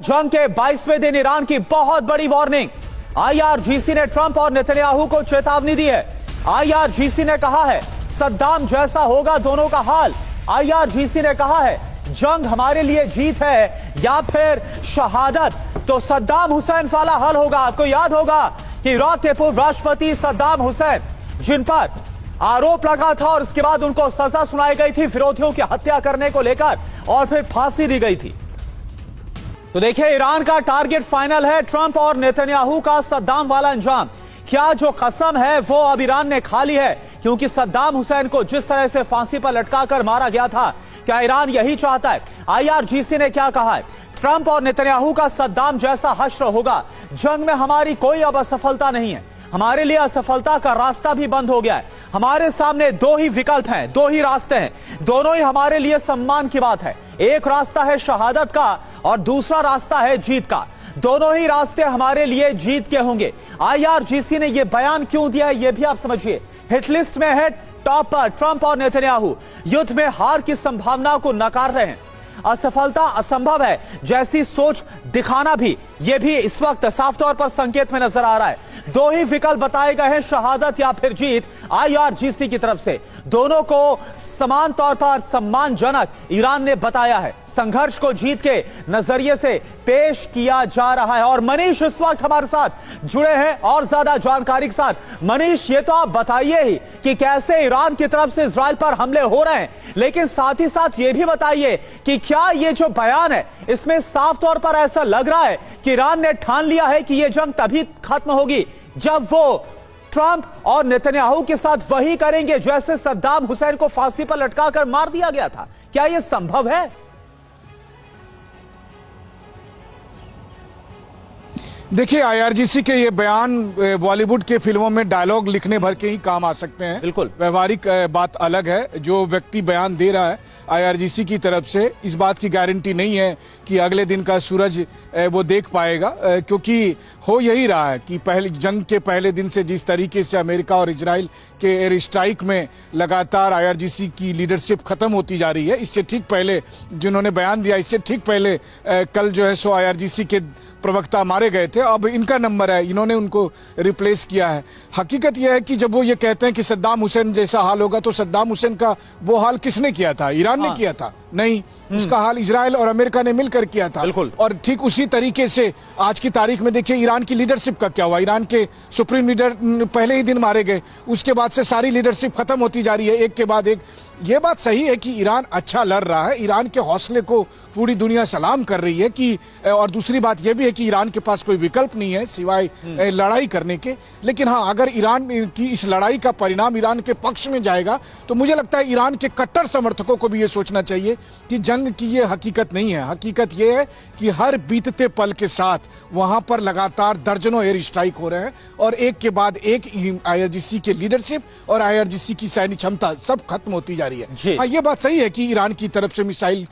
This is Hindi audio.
जंग के 22वें दिन ईरान की बहुत बड़ी वार्निंग। आईआरजीसी ने ट्रंप और नेतन्याहू को चेतावनी दी है। आईआरजीसी ने कहा है सद्दाम जैसा होगा दोनों का हाल। आईआरजीसी ने कहा है जंग हमारे लिए जीत है या फिर शहादत, तो सद्दाम हुसैन वाला हाल होगा। आपको याद होगा कि इराक के पूर्व राष्ट्रपति सद्दाम हुसैन, जिन पर आरोप लगा था और उसके बाद उनको सजा सुनाई गई थी विरोधियों की हत्या करने को लेकर और फिर फांसी दी गई थी। तो देखिए ईरान का टारगेट फाइनल है, ट्रंप और नेतन्याहू का सद्दाम वाला अंजाम। क्या जो कसम है वो अब ईरान ने खा ली है, क्योंकि सद्दाम हुसैन को जिस तरह से फांसी पर लटकाकर मारा गया था, क्या ईरान यही चाहता है? आईआरजीसी ने क्या कहा है? ट्रंप और नेतन्याहू का सद्दाम जैसा हश्र होगा। जंग में हमारी कोई अब असफलता नहीं है, हमारे लिए असफलता का रास्ता भी बंद हो गया है। हमारे सामने दो ही विकल्प हैं, दो ही रास्ते हैं, दोनों ही हमारे लिए सम्मान की बात है। एक रास्ता है शहादत का और दूसरा रास्ता है जीत का। दोनों ही रास्ते हमारे लिए जीत के होंगे। आईआरजीसी ने यह बयान क्यों दिया है, यह भी आप समझिए। हिट लिस्ट में है टॉप पर ट्रंप और नेतन्याहू। युद्ध में हार की संभावना को नकार रहे हैं। असफलता असंभव है जैसी सोच दिखाना भी, यह भी इस वक्त साफ तौर पर संकेत में नजर आ रहा है। दो ही विकल्प बताए गए हैं, शहादत या फिर जीत। आईआरजीसी की तरफ से दोनों को समान तौर पर सम्मानजनक ईरान ने बताया है। संघर्ष को जीत के नजरिए से पेश किया जा रहा है। और मनीष इस वक्त हमारे साथ जुड़े हैं और ज्यादा जानकारी के साथ। मनीष, ये तो आप बताइए ही कि कैसे ईरान की तरफ से इजराइल पर हमले हो रहे हैं, लेकिन साथ ही साथ ये भी बताइए कि क्या ये जो बयान है इसमें साफ तौर पर ऐसा लग रहा है कि ईरान ने ठान लिया है कि यह जंग तभी खत्म होगी जब वो ट्रंप और नेतन्याहू के साथ वही करेंगे जैसे सद्दाम हुसैन को फांसी पर लटकाकर मार दिया गया था? क्या यह संभव है? देखिए, आईआरजीसी के ये बयान बॉलीवुड के फिल्मों में डायलॉग लिखने भर के ही काम आ सकते हैं। बिल्कुल, व्यवहारिक बात अलग है। जो व्यक्ति बयान दे रहा है आईआरजीसी की तरफ से, इस बात की गारंटी नहीं है कि अगले दिन का सूरज वो देख पाएगा, क्योंकि हो यही रहा है कि पहले जंग के पहले दिन से जिस तरीके से अमेरिका और इजराइल के एयर स्ट्राइक में लगातार आईआरजीसी की लीडरशिप खत्म होती जा रही है। इससे ठीक पहले जिन्होंने बयान दिया, इससे ठीक पहले कल जो है सो आईआरजीसी के प्रवक्ता मारे गए थे। अब इनका नंबर है, इन्होंने उनको रिप्लेस किया है। हकीकत यह है कि जब वो ये कहते हैं कि सद्दाम हुसैन जैसा हाल होगा, तो सद्दाम हुसैन का वो हाल किसने किया था? ईरान ने किया था? नहीं, उसका हाल इजराइल और अमेरिका ने मिलकर किया था। और ठीक उसी तरीके से आज की तारीख में देखिए ईरान की लीडरशिप का क्या हुआ। ईरान के सुप्रीम लीडर पहले ही दिन मारे गए, उसके बाद से सारी लीडरशिप खत्म होती जा रही है एक के बाद एक। ये बात सही है कि ईरान अच्छा लड़ रहा है, ईरान के हौसले को पूरी दुनिया सलाम कर रही है कि, और दूसरी बात यह भी है कि ईरान के पास कोई विकल्प नहीं है सिवाय लड़ाई करने के। लेकिन हाँ, अगर ईरान की इस लड़ाई का परिणाम ईरान के पक्ष में जाएगा, तो मुझे लगता है ईरान के कट्टर समर्थकों को भी ये सोचना चाहिए कि जंग की ये हकीकत नहीं है। हकीकत ये है कि हर बीतते पल के साथ वहां पर लगातार दर्जनों एयर स्ट्राइक हो रहे हैं और एक के बाद एक आईआरजीसी के लीडरशिप और आईआरजीसी की सैन्य क्षमता सब खत्म होती जा रही है। हाँ, ये बात सही है कि ईरान की तरफ से मिसाइल